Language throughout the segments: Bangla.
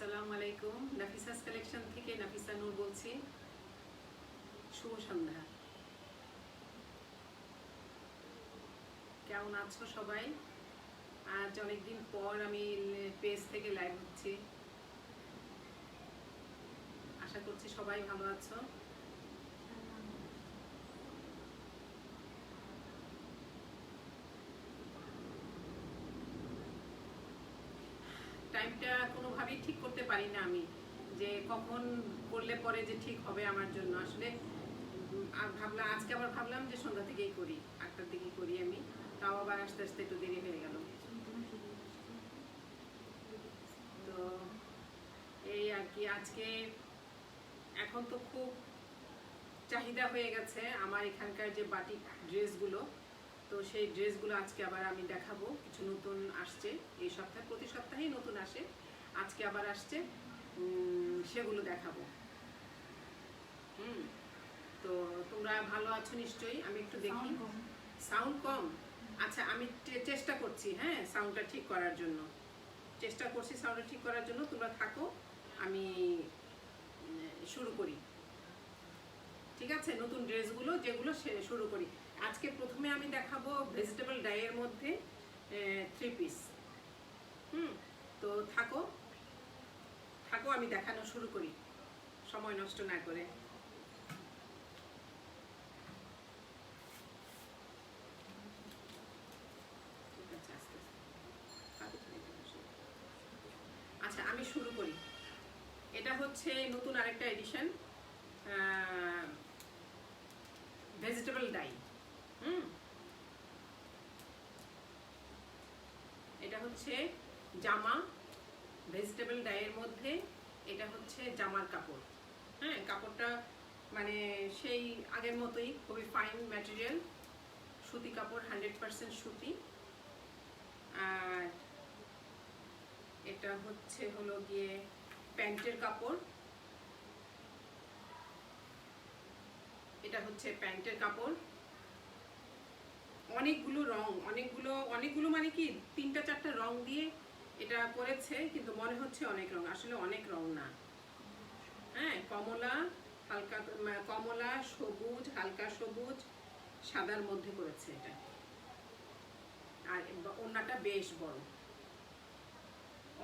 আসসালামু আলাইকুম। নাফিসাস কালেকশন থেকে নাফিসা নূর বলছি। শুভ সন্ধ্যা। কেমন আছো সবাই? আজ অনেকদিন পর আমি পেজ থেকে লাইভ হচ্ছি। আশা করছি সবাই ভালো আছো। টাইমটা কোনোভাবেই ঠিক করতে পারি না আমি, যে কখন করলে পরে যে ঠিক হবে আমার জন্য। আসলে ভাবলাম আজকে আবার ভাবলাম যে সন্ধ্যা থেকেই করি, 8টার দিকেই করি আমি। তাও আবার আস্তে আস্তে একটু দেরি হয়ে গেল। তো এই আর কি, আজকে এখন তো খুব চাহিদা হয়ে গেছে আমার এখানকার যে বাটিক ড্রেসগুলো। তো সেই ড্রেসগুলো আজকে আবার আমি দেখাবো। কিছু নতুন আসছে এই সপ্তাহে, প্রতি সপ্তাহেই নতুন আসে, আজকে আবার আসছে, সেগুলো দেখাবো। তো তোমরা ভালো আছো নিশ্চয়ই। আমি একটু দেখি। সাউন্ড কম? আচ্ছা, আমি চেষ্টা করছি, হ্যাঁ, সাউন্ডটা ঠিক করার জন্য চেষ্টা করছি। সাউন্ডটা ঠিক করার জন্য তোমরা থাকো, আমি শুরু করি। ঠিক আছে, নতুন ড্রেসগুলো যেগুলো শুরু করি। আজকে প্রথমে আমি দেখাবো ভেজিটেবল ডাইয়ের মধ্যে 3 পিস। তো থাকো থাকো, আমি দেখানো শুরু করি সময় নষ্ট না করে। আচ্ছা, আমি শুরু করি। এটা হচ্ছে নতুন আরেকটা এডিশন, ভেজিটেবল ডাই। এটা হচ্ছে জামা, ভেজিটেবল ডাইয়ের মধ্যে। এটা হচ্ছে জামার কাপড়। হ্যাঁ, কাপড়টা মানে সেই আগের মতোই, খুবই ফাইন ম্যাটেরিয়াল, সুতি কাপড়, 100% সুতি। আর এটা হচ্ছে হলো গিয়ে প্যান্টের কাপড়। এটা হচ্ছে প্যান্টের কাপড়। অনেকগুলো রং, অনেকগুলো মানে কি 3-4টা রং দিয়ে এটা করেছে, কিন্তু মনে হচ্ছে অনেক রং, আসলে অনেক রং না। হ্যাঁ, কমলা, হালকা কমলা, সবুজ, হালকা সবুজ, সাদার মধ্যে করেছে এটা। আর ওড়নাটা বেশ বড়,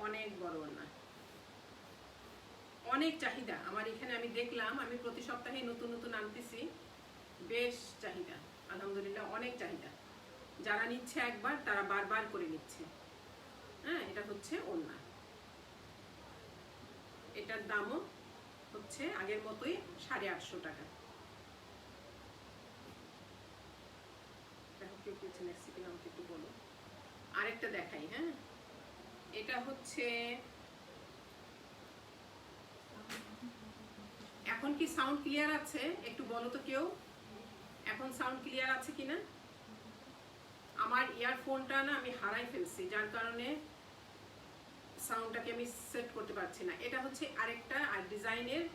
অনেক বড় ওড়না। অনেক চাহিদা আমার এখানে, আমি দেখলাম, আমি প্রতি সপ্তাহে নতুন নতুন আনতেছি, বেশ চাহিদা, আলহামদুলিল্লাহ অনেক চাহিদা। যারা নিচ্ছে একবার তারা বারবার করে নিচ্ছে। হ্যাঁ, এটা হচ্ছে ওড়না। এটার দামও হচ্ছে আগের মতোই 850 টাকা। আমাকে একটু বলো। আরেকটা দেখাই। হ্যাঁ, এটা হচ্ছে, এখন কি সাউন্ড ক্লিয়ার আছে? একটু বলো তো কেউ, এখন সাউন্ড ক্লিয়ার আছে কিনা? আমার ইয়ারফোনটা না আমি হারাই ফেলছি, যার কারণে সাউন্ডটাকে আমি সেট করতে পারছি না। এটা হচ্ছে আরেকটা আর ডিজাইনের,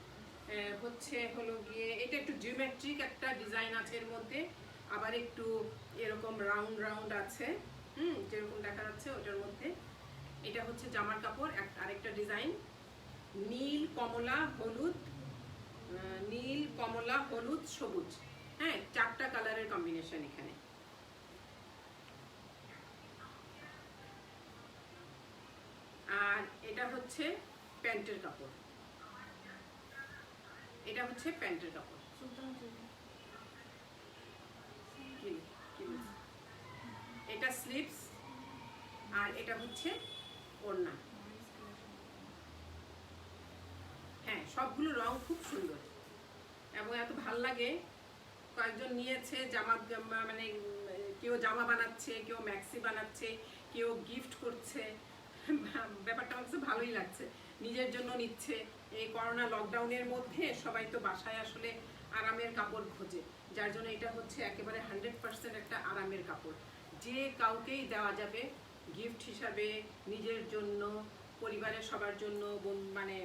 হচ্ছে হলো গিয়ে এটা একটু জিওমেট্রিক একটা ডিজাইন আছে এর মধ্যে, আবার একটু এরকম রাউন্ড রাউন্ড আছে, যেরকম দেখা যাচ্ছে ওটার মধ্যে। এটা হচ্ছে জামার কাপড়, আরেকটা ডিজাইন, নীল কমলা হলুদ, নীল কমলা হলুদ সবুজ। হ্যাঁ, 4টা কালারের কম্বিনেশন এখানে। আর এটা হচ্ছে প্যান্টের কাপড়। এটা হচ্ছে প্যান্টের কাপড়। এটা স্লিভস, আর এটা হচ্ছে ওড়না। হ্যাঁ, সবগুলো রং খুব সুন্দর এবং এত ভাল লাগে। কয়েকজন নিয়েছে জামা, মানে কেউ জামা বানাচ্ছে, কেউ ম্যাক্সি বানাচ্ছে, কেউ গিফট করছে। ব্যাপারটা আমার কাছে ভালোই লাগছে। নিজের জন্য নিচ্ছে। এই করোনা লকডাউনের মধ্যে সবাই তো বাসায় আসলে আরামের কাপড় খোঁজে, যার জন্য এটা হচ্ছে একেবারে 100% একটা আরামের কাপড়, যে কাউকেই দেওয়া যাবে গিফট হিসাবে, নিজের জন্য, পরিবারের সবার জন্য, মানে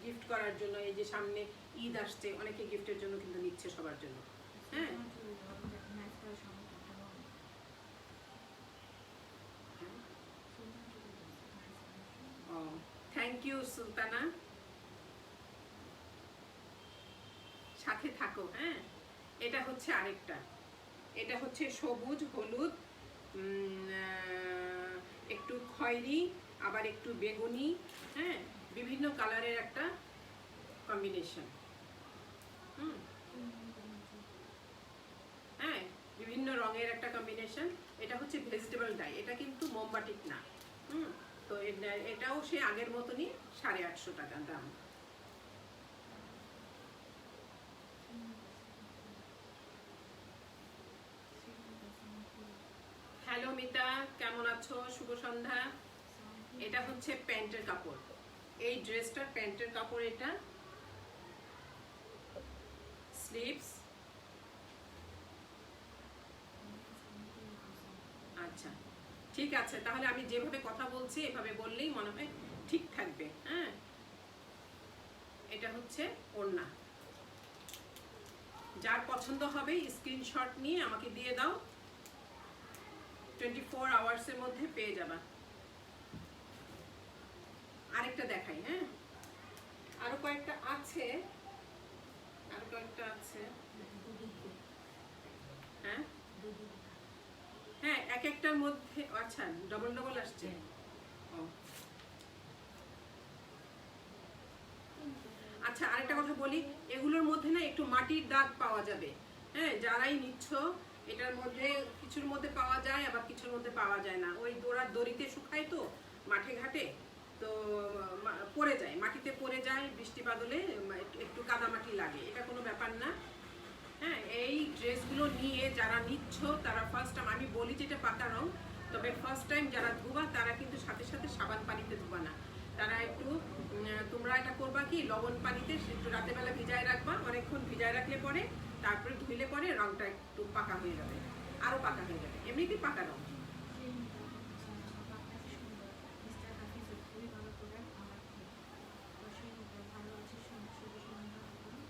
গিফট করার জন্য। এই যে সামনে ঈদ আসছে, অনেকে গিফটের জন্য কিন্তু নিচ্ছে সবার জন্য। হ্যাঁ, থ্যাংক থ্যাংক ইউ সুলতানা, সাথে থাকো। হ্যাঁ, এটা হচ্ছে আরেকটা, এটা হচ্ছে সবুজ হলুদ, একটু খয়েরি, আবার একটু বেগুনি, হ্যাঁ, বিভিন্ন কালারের একটা কম্বিনেশন। হ্যাঁ, বিভিন্ন রঙের একটা কম্বিনেশন। এটা হচ্ছে ভেজিটেবল ডাই, এটা কিন্তু মোমবাটিক না। তো এটাও সে আগের মতনই 850 টাকা দাম। হ্যালো মিতা, কেমন আছো? শুভ সন্ধ্যা। এটা হচ্ছে প্যান্টের কাপড়, এই ড্রেসটার প্যান্টের কাপড়, এটা স্লিভস। আচ্ছা ঠিক আছে, তাহলে আমি যেভাবে কথা বলছি এভাবে বললেই মনে হয় ঠিক থাকবে। হ্যাঁ, এটা হচ্ছে ওড়না। যার পছন্দ হবে স্ক্রিনশট নিয়ে আমাকে দিয়ে দাও, 24 আওয়ার্সের মধ্যে পেয়ে যাবা। আরেকটা দেখাই। হ্যাঁ, আরো কয়েকটা আছে, আরো কয়েকটা আছে। হ্যাঁ হ্যাঁ, এক একটার মধ্যে আচ্ছা ডবল ডবল আসছে। আচ্ছা আরেকটা কথা বলি, এগুলোর মধ্যে না একটু মাটির দাগ পাওয়া যাবে। হ্যাঁ, যারাই নিচ্ছ এটার মধ্যে কিছুর মধ্যে পাওয়া যায়, আবার কিছুর মধ্যে পাওয়া যায় না। ওই দড়ার দড়িতে শুকায় তো মাঠে ঘাটে, তো পড়ে যায়, মাটিতে পড়ে যায়, বৃষ্টি বাদলে একটু কাদামাটি লাগে, এটা কোনো ব্যাপার না। হ্যাঁ, এই ড্রেসগুলো নিয়ে যারা নিচ্ছ তারা ফার্স্ট টাইম, আমি বলি যেটা পাকা রং, তবে ফার্স্ট টাইম যারা ধোবা তারা কিন্তু সাথে সাথে সাবান পানিতে ধোবা না, তারা একটু তোমরা এটা করবা কি, লবণ পানিতে একটু রাতের বেলা ভিজায় রাখবা, অনেকক্ষণ ভিজায় রাখলে পরে তারপরে ধুইলে পরে রংটা একটু পাকা হয়ে যাবে, আরো পাকা হয়ে যাবে, এমনিতেই পাকা রং।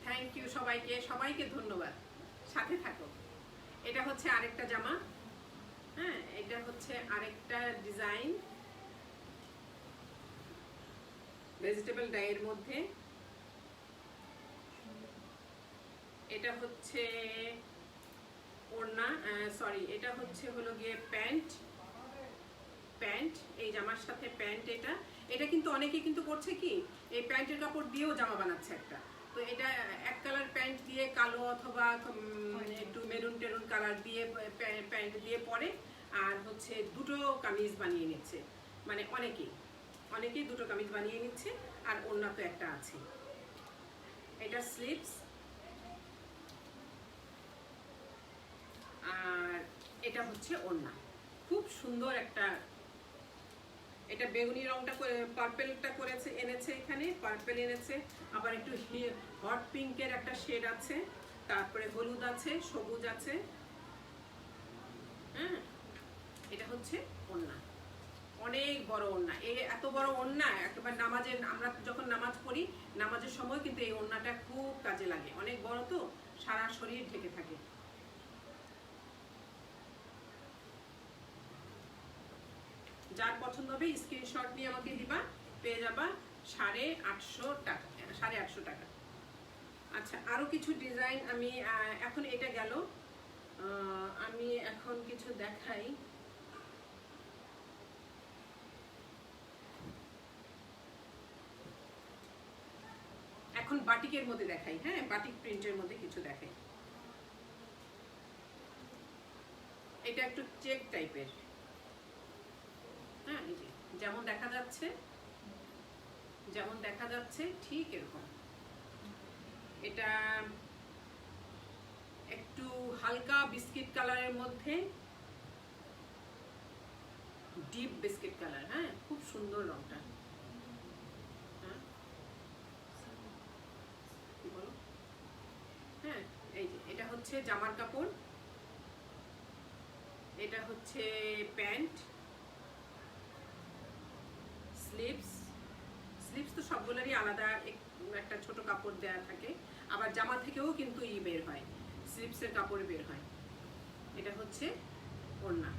থ্যাংক ইউ সবাইকে, সবাইকে ধন্যবাদ, সাথে থাকো। এটা হচ্ছে আরেকটা জামা। হ্যাঁ, এটা হচ্ছে আরেকটা ডিজাইন ভেজিটেবল ডাইয়ের মধ্যে। এটা হচ্ছে ওড়না, সরি এটা হচ্ছে হলো গিয়ে প্যান্ট। প্যান্ট এই জামার সাথে প্যান্ট। এটা এটা কিন্তু অনেকে কিন্তু করছে কি, এই প্যান্টের কাপড় দিয়েও জামা বানাচ্ছে একটা। তো এটা এক কালার প্যান্ট দিয়ে কালো অথবা একটু মেরুন টেরুন কালার দিয়ে প্যান্ট দিয়ে পরে, আর হচ্ছে দুটো কামিজ বানিয়ে নিচ্ছে, মানে অনেকেই দুটো কামিজ বানিয়ে নিচ্ছে, আর ওড়না তো একটা আছে। এটা স্লিভস, আর এটা হচ্ছে ওড়না। খুব সুন্দর একটা, এটা বেগুনি রংটা পার্পেলটা করেছে, এনেছে এখানে পার্পেল এনেছে, আবার একটু হট পিঙ্কের একটা শেড আছে, তারপরে হলুদ আছে, সবুজ আছে। হ্যাঁ, এটা হচ্ছে ওড়না, অনেক বড় ওড়না। এই এত বড় ওড়না একেবারে নামাজের, আমরা যখন নামাজ পড়ি নামাজের সময় কিন্তু এই ওড়নাটা খুব কাজে লাগে, অনেক বড় তো সারা শরীর ঢেকে থাকে। যার পছন্দ হবে স্ক্রিনশট নিয়ে আমাকে দিবা, পেয়ে যাবা 850 টাকা, 850 টাকা। আচ্ছা আরো কিছু ডিজাইন আমি এখন, এটা গেল, আমি এখন কিছু দেখাই। এখন বাটিকের মধ্যে দেখাই। হ্যাঁ, বাটিক প্রিন্টের মধ্যে কিছু দেখাই। এটা একটু চেক টাইপের। হ্যাঁ, এই যে যেমন দেখা যাচ্ছে ঠিক এরকম। এটা একটু হালকা বিস্কিট কালারের মধ্যে, ডিপ বিস্কিট কালার। হ্যাঁ, খুব সুন্দর রংটা। হ্যাঁ, কি বলো? হ্যাঁ, এই যে এটা হচ্ছে জামার কাপড়, এটা হচ্ছে প্যান্ট, স্লিভস তো সবগুলোরই আলাদা একটা ছোট কাপড় দেয়া থাকে, আবার জামা থেকেও কিন্তু বের হয়, স্লিভসের কাপড় বের হয়। এটা হচ্ছে ওড়না।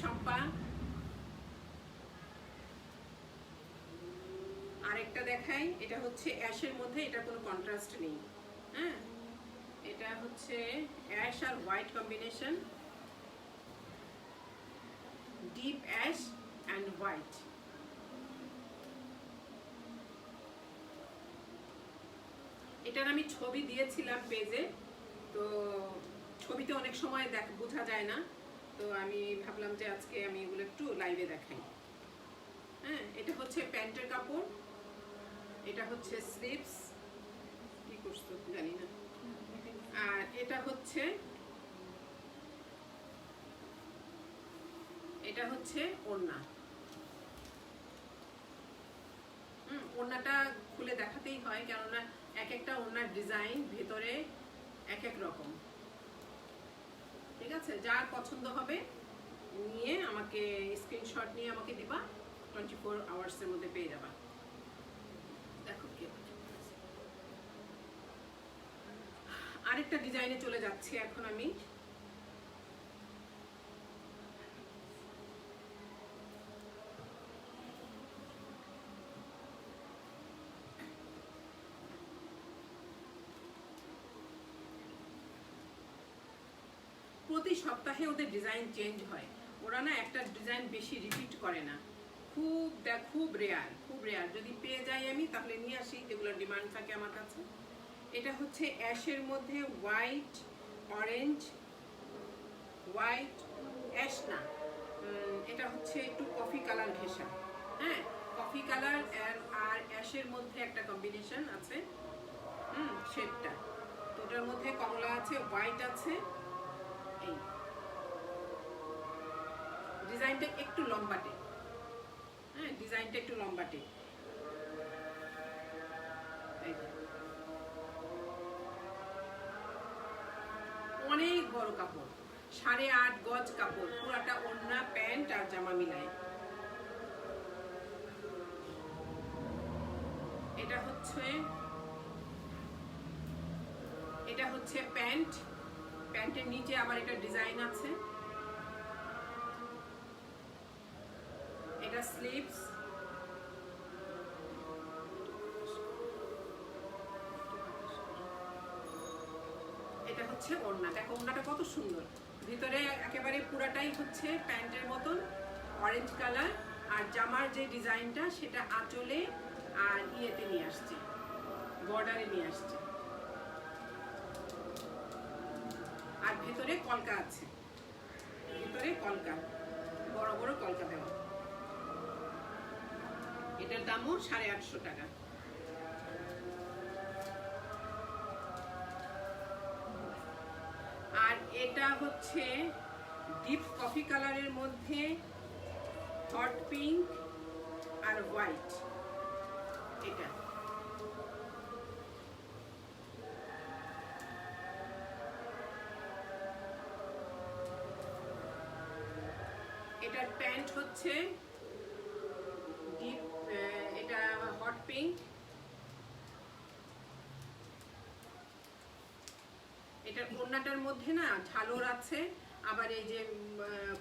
শম্পা। আরেকটা দেখাই, এটা হচ্ছে অ্যাশের মধ্যে, এটা কোনো কন্ট্রাস্ট নেই। হ্যাঁ, এটা হচ্ছে অ্যাশ আর white combination, deep ash and white. এটার আমি ছবি দিয়েছিলাম পেজে, তো ছবিতে অনেক সময় বোঝা যায় না, তো আমি ভাবলাম যে আজকে আমি এগুলো একটু লাইভে দেখাই। হ্যাঁ, এটা হচ্ছে প্যান্টের কাপড়, এটা হচ্ছে স্লিভস, কি করছো জানি না, আর এটা হচ্ছে ওড়না। ওড়নাটা খুলে দেখাতেই হয়, কেননা এক একটা ওড়নার ডিজাইন ভেতরে এক এক রকম। ঠিক আছে, যার পছন্দ হবে নিয়ে আমাকে স্ক্রিনশট নিয়ে আমাকে দিবা, 24 আওয়ার্সের মধ্যে পেয়ে যাবা। দেখো কি আরেকটা ডিজাইনে চলে যাচ্ছি এখন আমি। প্রতি সপ্তাহে ওদের ডিজাইন চেঞ্জ হয়, ওরা না একটা ডিজাইন বেশি রিপিট করে না, খুব রেয়ার। যদি পেয়ে যাই আমি তাহলে নিয়ে আসি, যেগুলো ডিমান্ড থাকে আমার কাছে। এটা হচ্ছে অ্যাশের মধ্যে হোয়াইট অরেঞ্জ, হোয়াইট অ্যাশ না, এটা হচ্ছে একটু কফি কালার ঘেঁষা। হ্যাঁ, কফি কালার আর অ্যাশের মধ্যে একটা কম্বিনেশন আছে, শেডটা। তো ওটার মধ্যে কমলা আছে, হোয়াইট আছে। এই ডিজাইনটা একটু লম্বাটে, হ্যাঁ ডিজাইনটা একটু লম্বাটে। অনেক বড় কাপড়, 8.5 গজ কাপড়, পুরাটা ওড়না প্যান্ট আর জামা মিলায়। এটা হচ্ছে প্যান্ট, প্যান্টের নিচে আবার এটা ডিজাইন আছে। এটা স্লিভস, এটা হচ্ছে ওড়না। দেখো ওড়নাটা কত সুন্দর, ভিতরে একেবারে পুরাটাই হচ্ছে প্যান্টের মতন অরেঞ্জ কালার, আর জামার যে ডিজাইনটা সেটা আঁচলে আর ইয়েতে নিয়ে আসছে, বর্ডারে নিয়ে আসছে, আর ভেতরে কলকা আছে, ভেতরে কলকা, বড় বড় কলকা দেওয়া। এটার দামও 850 টাকা। আর এটা হচ্ছে ডিপ কফি কালারের মধ্যে হট পিঙ্ক আর হোয়াইট। এটা এটার প্যান্ট হচ্ছে ডিপ, এটা হট পিঙ্ক, এটার ওড়নাটার মধ্যে না ঝালর আছে, আবার এই যে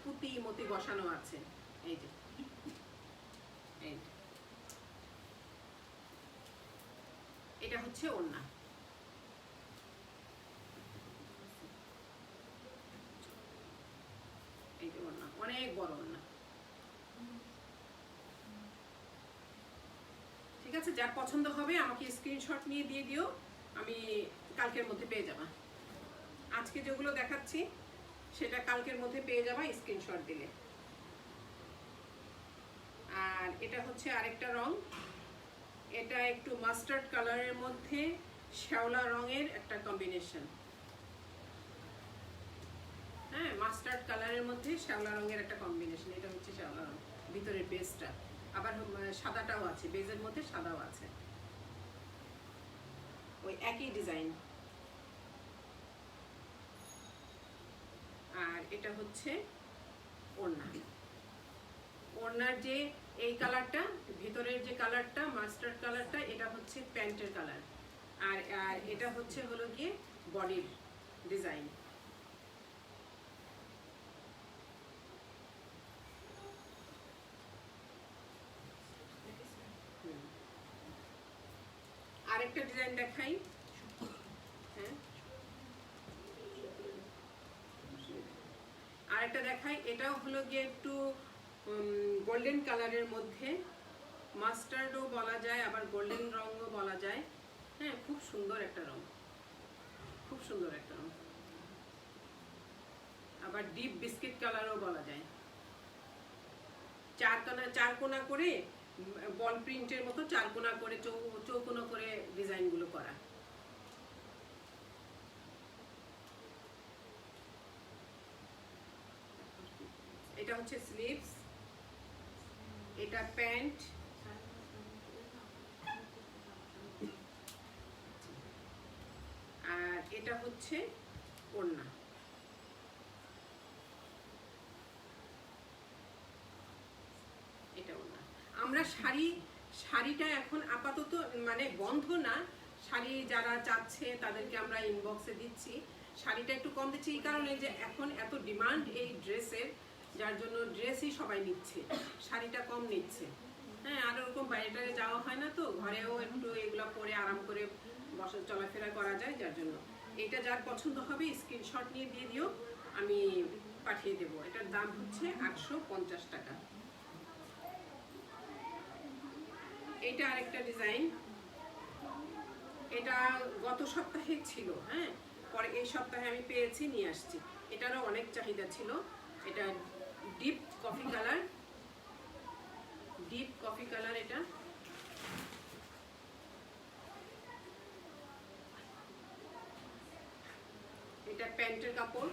পুঁতি মতি বসানো আছে। এই যে এটা হচ্ছে ওড়না। এই যে ওড়না, অনেক বড় ওড়না। ঠিক আছে, যার পছন্দ হবে আমাকে স্ক্রিনশট নিয়ে দিয়ে দিও, আমি কালকের মধ্যে পেয়ে যাবা। আজকে যেগুলো দেখাচ্ছি সেটা কালকের মধ্যে পেয়ে যাবা স্ক্রিনশট দিলে। আর এটা হচ্ছে আরেকটা রং, এটা একটু মাস্টার্ড কালারের মধ্যে শ্যাওলা রঙের একটা কম্বিনেশন। হ্যাঁ, মাস্টার্ড কালারের মধ্যে শ্যাওলা রঙের একটা কম্বিনেশন। এটা হচ্ছে শ্যাওলা রং, ভিতরের বেসটা, আবার সাদাটাও আছে, বেজের মধ্যে সাদাও আছে, ওই একই ডিজাইন। আর এটা হচ্ছে ওড়না, ওড়নার যে এই কালারটা, ভিতরের যে কালারটা মাস্টার্ড কালারটা, এটা হচ্ছে প্যান্টের কালার, আর এটা হচ্ছে হলো গিয়ে বডির ডিজাইন। আরেকটা ডিজাইন দেখাই। হ্যাঁ, আরেকটা দেখাই। এটাও হলো গিয়ে একটু গোল্ডেন কালারের মধ্যে, মাস্টার্ডও বলা যায় আবার গোল্ডেন রঙও বলা যায়। হ্যাঁ, খুব সুন্দর একটা রং, খুব সুন্দর একটা রং। আবার ডিপ বিস্কিট কালারও বলা যায়। চার কোনা করে বল প্রিন্টের মতো চার কোনা করে চৌকোনা করে ডিজাইনগুলো করা। এটা হচ্ছে স্লিভস, এটা প্যান্ট, আর এটা হচ্ছে ওড়না। এটা ওড়না। আমরা শাড়িটা এখন আপাতত মানে বন্ধ না, শাড়ি যারা চাচ্ছে তাদেরকে আমরা ইনবক্সে দিচ্ছি। শাড়িটা একটু কম দিচ্ছি এই কারণে যে এখন এত ডিমান্ড এই ড্রেসের, যার জন্য ড্রেসই সবাই নিচ্ছে, শাড়িটা কম নিচ্ছে। হ্যাঁ, আর ওরকম বাইরে যাওয়া হয় না, তো ঘরেও একটু এগুলো পরে আরাম করে বসে চলাফেরা করা যায়, যার জন্য এটা যার পছন্দ হবে স্ক্রিনশট নিয়ে দিয়ে দিও, আমি পাঠিয়ে দেবো। এটার দাম হচ্ছে 850 টাকা। এটা আরেকটা ডিজাইন, এটা গত সপ্তাহে ছিল। হ্যাঁ, পরে এই সপ্তাহে আমি পেয়েছি, নিয়ে আসছি। এটারও অনেক চাহিদা ছিল। এটা deep coffee colour, deep coffee colour. এটা প্যান্টের কাপড়,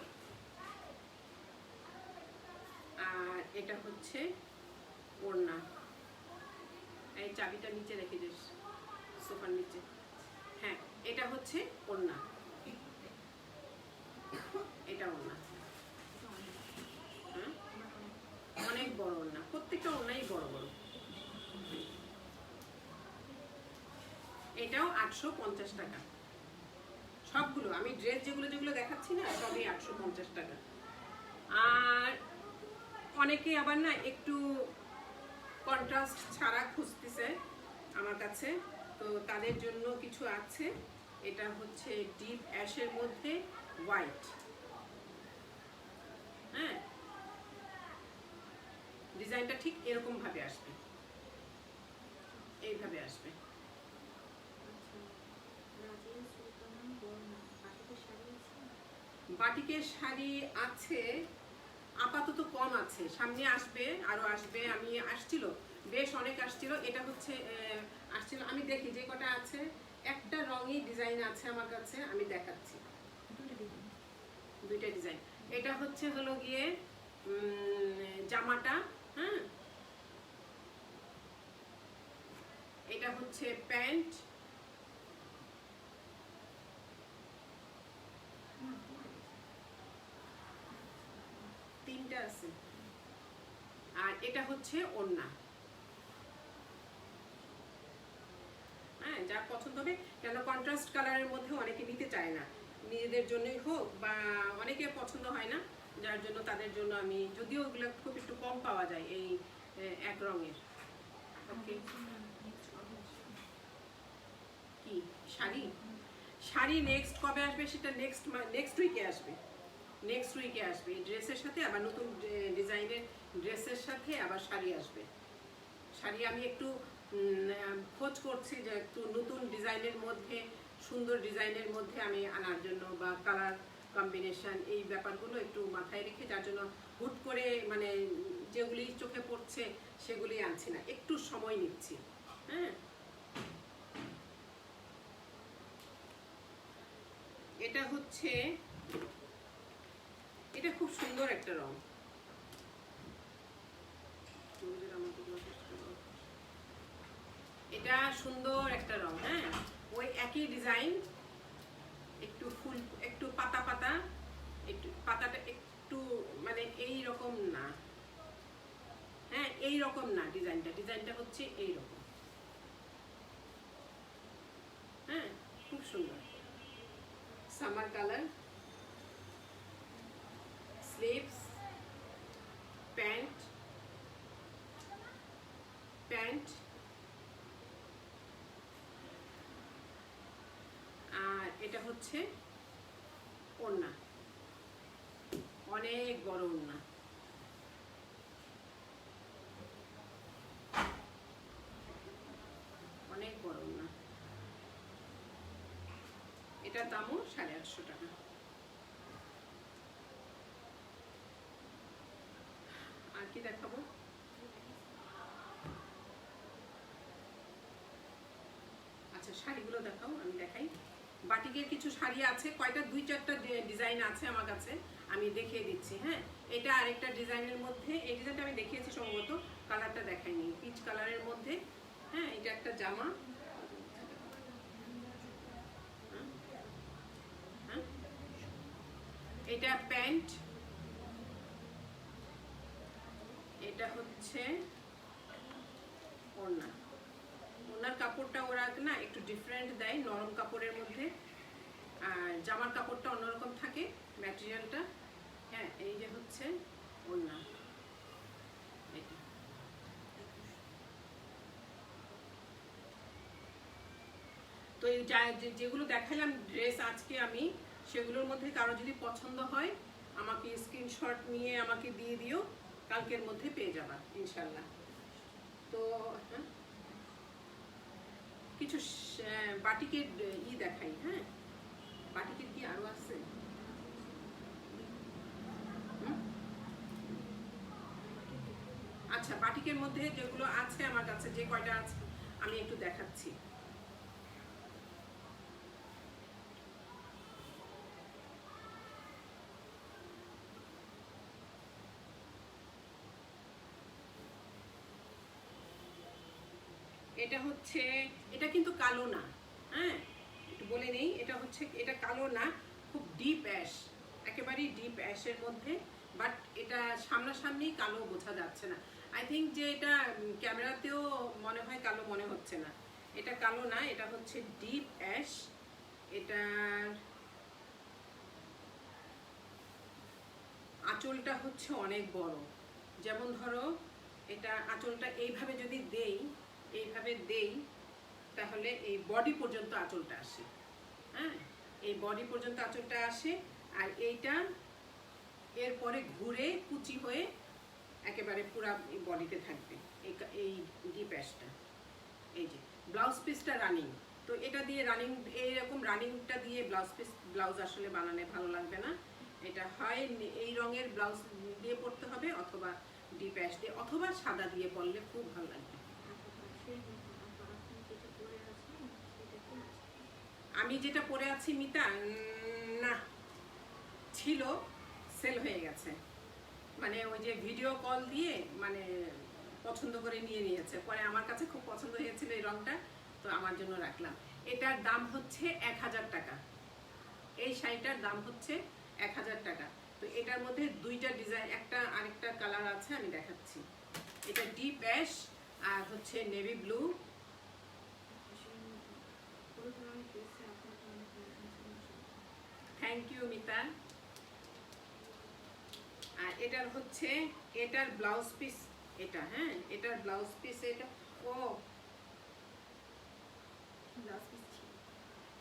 আর এটা হচ্ছে ওড়না। এই চাবিটা নিচে রেখে দিস, সোফার নিচে। হ্যাঁ, এটা হচ্ছে ওড়না, এটা ওড়না। হ্যাঁ, অনেক বড় ওড়না, প্রত্যেকটা ওড়নাই বড় বড়। এটাও 850 টাকা। সবগুলো আমি ড্রেস যেগুলো যেগুলো দেখাচ্ছি না, সবই 850 টাকা। আর অনেকে আবার না একটু কন্ট্রাস্ট ছাড়া খুঁজতেছে আমার কাছে, তো তাদের জন্য কিছু আছে। এটা হচ্ছে ডিপ অ্যাশের মধ্যে হোয়াইট। হ্যাঁ, ডিজাইনটা ঠিক এরকম ভাবে আসবে, এইভাবে আসবে। বাটিকের শাড়ি আছে, আপাতত কম আছে, সামনে আসবে, আরো আসবে। আমি আসছিল, বেশ অনেক আসছিল। এটা হচ্ছে আসছিল, আমি দেখি যে কটা আছে। একটা রঙই ডিজাইন আছে আমার কাছে, আমি দেখাচ্ছি। দুইটা ডিজাইন। এটা হলো গিয়ে জামাটা। হ্যাঁ, এটা হচ্ছে প্যান্ট, তিনটা আছে। আর এটা হচ্ছে ওড়না। হ্যাঁ, যার পছন্দ হবে, কেন কন্ট্রাস্ট কালারের মধ্যে অনেকে নিতে চায় না, নিজেদের জন্যই হোক বা অনেকে পছন্দ হয় না, যার জন্য তাদের জন্য আমি, যদিও ওগুলো খুব একটু কম পাওয়া যায় এই এক রঙের। ওকে, কি শাড়ি? শাড়ি নেক্সট কবে আসবে সেটা নেক্সট উইকে আসবে। নেক্সট উইকে আসবে ড্রেসের সাথে, আবার নতুন ডিজাইনের ড্রেসের সাথে আবার শাড়ি আসবে। শাড়ি আমি একটু খোঁজ করছি যে একটু নতুন ডিজাইনের মধ্যে, সুন্দর ডিজাইনের মধ্যে আমি আনার জন্য, বা কালার কম্বিনেশন, এই ব্যাপারগুলো একটু মাথায় রেখে, যার জন্য হুট করে মানে যেগুলি চোখে পড়ছে সেগুলি আনছি না, একটু সময় নিচ্ছি। হ্যাঁ, এটা হচ্ছে, এটা খুব সুন্দর একটা রং। এটা সুন্দর একটা রং। হ্যাঁ, ওই একই ডিজাইন, একটু ফুল, একটু পাতা পাতা, একটু পাতাটা একটু মানে এই রকম না। হ্যাঁ, এই রকম না, ডিজাইনটা হচ্ছে এই রকম। হ্যাঁ, খুব সুন্দর। সামার কালার, স্লিভস, প্যান্ট, এটা হচ্ছে ওড়না, অনেক বড় ওড়না। অনেক বড় ওড়না। এটার দামও 850 টাকা। আর কি দেখাবো? আচ্ছা, শাড়িগুলো দেখাও, আমি দেখাই। বাটিকের কিছু শাড়ি আছে, কয়টা 2-4টা ডিজাইন আছে আমার কাছে, আমি দেখিয়ে দিচ্ছি। হ্যাঁ, এটা আরেকটা ডিজাইনের মধ্যে, এই ডিজাইনটা আমি দেখিয়েছি সম্ভবত, কালারটা দেখাইনি, পিচ কালারের মধ্যে। হ্যাঁ, এটা একটা জামা। হ্যাঁ, এটা প্যান্ট, এটা হচ্ছে ওড়না। ওড়নার কাপড়টা ওরা না একটু ডিফারেন্ট দেয়, নরম কাপড়ের মধ্যে, আর জামার কাপড়টা অন্যরকম থাকে, ম্যাটেরিয়ালটা। হ্যাঁ, এই যে হচ্ছে ওড়না। এটা তো এই যেগুলো দেখালাম ড্রেস আজকে আমি, সেগুলোর মধ্যে কারো যদি পছন্দ হয় আমাকে স্ক্রিনশট নিয়ে আমাকে দিয়ে দিও, কালকের মধ্যে পেয়ে যাবা ইনশাল্লাহ। তো হ্যাঁ, কিছু বাটিকের দেখাই। হ্যাঁ, বাটিকের কি আরো আছে? আচ্ছা, বাটিকের মধ্যে যেগুলো আছে আমার কাছে, যে কয়টা আছে আমি একটু দেখাচ্ছি। এটা হচ্ছে, এটা কিন্তু কালো না। হ্যাঁ, একটু বলে নেই, এটা হচ্ছে, এটা কালো না, খুব ডিপ অ্যাশ, একেবারেই ডিপ অ্যাশের মধ্যে, বাট এটা সামনাসামনি কালো বোঝা যাচ্ছে না। আই থিঙ্ক যে এটা ক্যামেরাতেও মনে হয় কালো মনে হচ্ছে না। এটা কালো না, এটা হচ্ছে ডিপ অ্যাশ। এটার আঁচলটা হচ্ছে অনেক বড়। যেমন ধরো, এটা আঁচলটা এইভাবে যদি এইভাবে দেই, তাহলে এই বডি পর্যন্ত আঁচলটা আসে। হ্যাঁ, এই বডি পর্যন্ত আঁচলটা আসে, আর এইটা এরপরে ঘুরে কুচি হয়ে একেবারে পুরা বডিতে থাকবে এই ডিপ অ্যাশটা। এই যে ব্লাউজ পিসটা রানিং, তো এটা দিয়ে রানিং, এইরকম রানিংটা দিয়ে ব্লাউজ আসলে বানালে ভালো লাগবে না। এটা হয় এই রঙের ব্লাউজ দিয়ে পরতে হবে, অথবা ডিপ অ্যাশ দিয়ে, অথবা সাদা দিয়ে পরলে খুব ভালো লাগবে। আমি যেটা পরে আছি মিতা, না, ছিল, সেল হয়ে গেছে। মানে ওই যে ভিডিও কল দিয়ে মানে পছন্দ করে নিয়েছে, পরে আমার কাছে খুব পছন্দ হয়েছিল এই রংটা, তো আমার জন্য রাখলাম। এটার দাম হচ্ছে 1000 টাকা। এই শাড়িটার দাম হচ্ছে 1000 টাকা। তো এটার মধ্যে 2টা ডিজাইন, একটা আরেকটা কালার আছে, আমি দেখাচ্ছি। এটা ডিপ অ্যাশ আর হচ্ছে navy blue. Thank you Mita. আর এটার হচ্ছে, এটার ব্লাউজ পিস এটা। হ্যাঁ, এটার ব্লাউজ পিস এটা। ও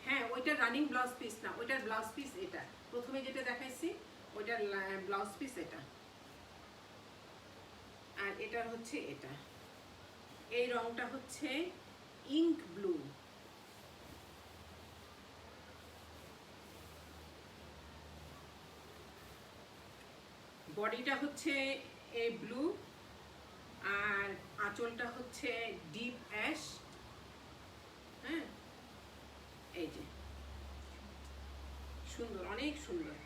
হ্যাঁ, ওইটা রানিং ব্লাউজ পিস না, ওইটার ব্লাউজ পিস এটা, প্রথমে যেটা দেখাইছি ওইটার ব্লাউজ পিস এটা। আর এটার হচ্ছে এটা, এই রংটা হচ্ছে ইঙ্ক ব্লু। বডিটা হচ্ছে এই ব্লু, আর আঁচলটা হচ্ছে ডিপ অ্যাশ। হ্যাঁ, এই যে সুন্দর, অনেক সুন্দর।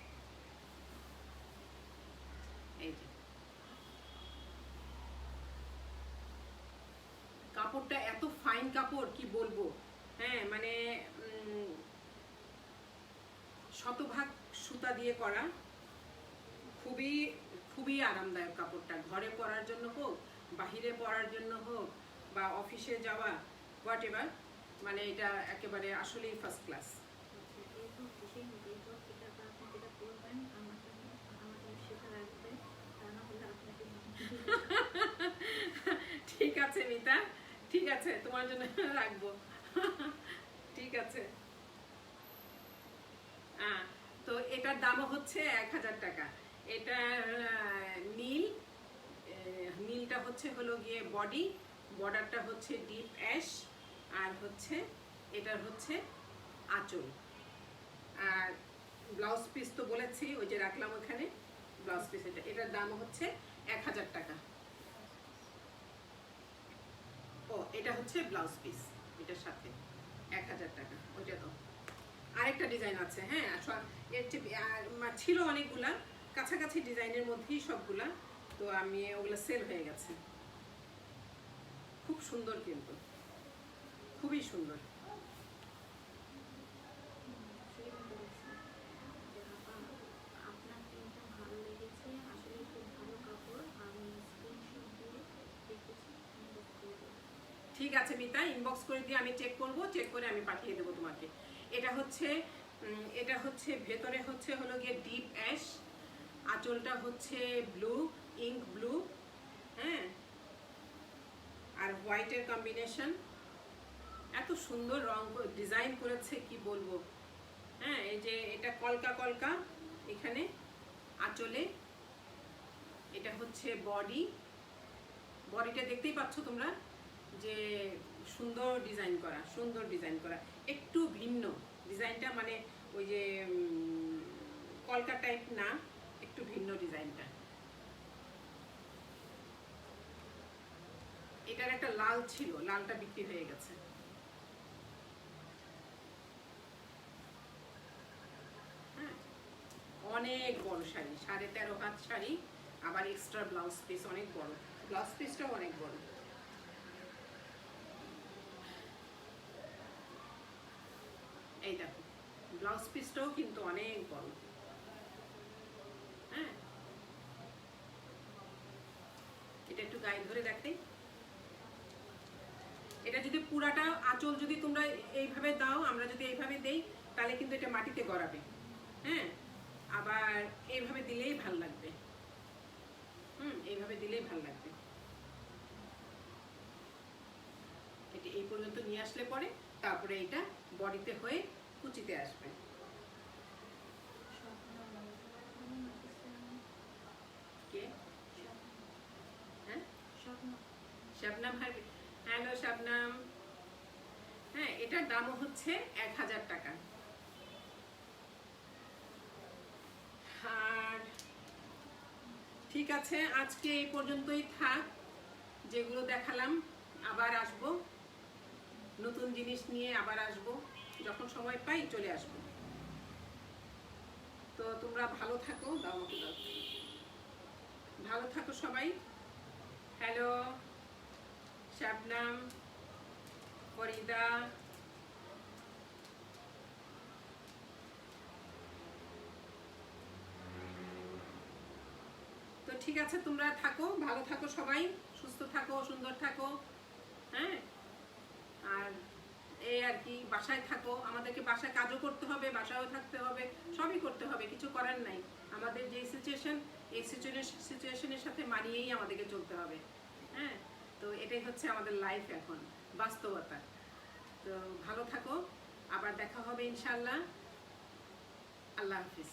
এই যে কাপড়টা এত ফাইন কাপড়, কি বলবো। হ্যাঁ, মানে শতভাগ সুতা দিয়ে করা, খুবই খুবই আরামদায়ক কাপড়টা, ঘরে পরার জন্য হোক, বাহিরে পরার জন্য হোক, বা অফিসে যাওয়া, হোয়াট এভার, মানে এটা একেবারে আসলেই ফার্স্ট ক্লাস। ঠিক আছে মিতা, ঠিক আছে, তোমার জন্য রাখবো। ঠিক আছে। এটার দামও হচ্ছে 1000 টাকা। এটা নীল, নীলটা হচ্ছে হলো গিয়ে বডি, বর্ডারটা হচ্ছে ডিপ অ্যাশ, আর হচ্ছে এটার হচ্ছে আঁচল। আর ব্লাউজ পিস তো বলেছি, ওই যে রাখলাম ওখানে ব্লাউজ পিস। এটার দাম হচ্ছে 1000 টাকা। ও এটা হচ্ছে ব্লাউজ পিস, এটার সাথে 1000 টাকা। ওইটা তো আরেকটা ডিজাইন আছে, হ্যাঁ এর ছিল অনেকগুলা, কাছাকাছি ডিজাইনের মধ্যেই সবগুলা, তো আমি ওগুলো সেল হয়ে গেছে। খুব সুন্দর, কিন্তু খুবই সুন্দর। ঠিক আছে মিতা, ইনবক্স করে দিয়ে আমি চেক করব, চেক করে আমি পাঠিয়ে দেবো তোমাকে। এটা হচ্ছে ভেতরে হচ্ছে হলো গিয়ে ডিপ অ্যাশ, আঁচলটা হচ্ছে ব্লু, ইঙ্ক ব্লু, হ্যাঁ, আর হোয়াইটের কম্বিনেশন। এত সুন্দর রং ডিজাইন করেছে কি বলবো, হ্যাঁ। এই যে এটা কলকা কলকা এখানে আঁচলে, এটা হচ্ছে বডি, বডিটা দেখতেই পাচ্ছ তোমরা যে সুন্দর ডিজাইন করা, সুন্দর ডিজাইন করা, একটু ভিন্ন ডিজাইনটা, মানে ওই যে কলকা টাইপ না, একটু ভিন্ন ডিজাইনটা। এটার একটা লাল ছিল, লালটা বিক্রি হয়ে গেছে। হ্যাঁ, অনেক বড় শাড়ি, 13.5 হাত শাড়ি, আবার এক্সট্রা ব্লাউজ পিস অনেক বড়, ব্লাউজ পিসটাও অনেক বড়। এই দেখো ব্লাউজ পিসটাও কিন্তু অনেক বড়, হ্যাঁ। এটা একটু গায়ে ধরে দেখতে, এটা যদি পুরাটা আঁচল যদি তোমরা এইভাবে দাও, আমরা যদি এইভাবে দেই, তাহলে কিন্তু এটা মাটিতে গড়াবে, হ্যাঁ। আবার এইভাবে দিলেই ভাল লাগবে, এইভাবে দিলেই ভাল লাগবে। এটা এই পর্যন্ত নিয়ে আসলে পরে তারপরে এটা বডিতে হয়ে কুচিতে আসবে। কে? হ্যাঁ, শবনম, হ্যালো শবনম। হ্যাঁ, এটার দামও হচ্ছে 1000 টাকা। আর ঠিক আছে, আজকে এই পর্যন্তই থাক। যেগুলো দেখালাম, আবার আসবো নতুন জিনিস নিয়ে, আবার আসবো যখন সময় পাই, চলে আসবো। তো তোমরা ভালো থাকো, দাও আমাকে দাও, ভালো থাকো সবাই। হ্যালো শবনম, ফরিদা, তো ঠিক আছে, তোমরা থাকো, ভালো থাকো সবাই, সুস্থ থাকো, সুন্দর থাকো, হ্যাঁ। আর এই আর কি, বাসায় থাকো, আমাদেরকে বাসায় কাজও করতে হবে, বাসায়ও থাকতে হবে, সবই করতে হবে, কিছু করার নাই। আমাদের যে সিচুয়েশন, এই সিচুয়েশনের সাথে মানিয়েই আমাদেরকে চলতে হবে, হ্যাঁ। তো এটাই হচ্ছে আমাদের লাইফ এখন, বাস্তবতা। তো ভালো থাকো, আবার দেখা হবে ইনশাআল্লাহ। আল্লাহ হাফিজ।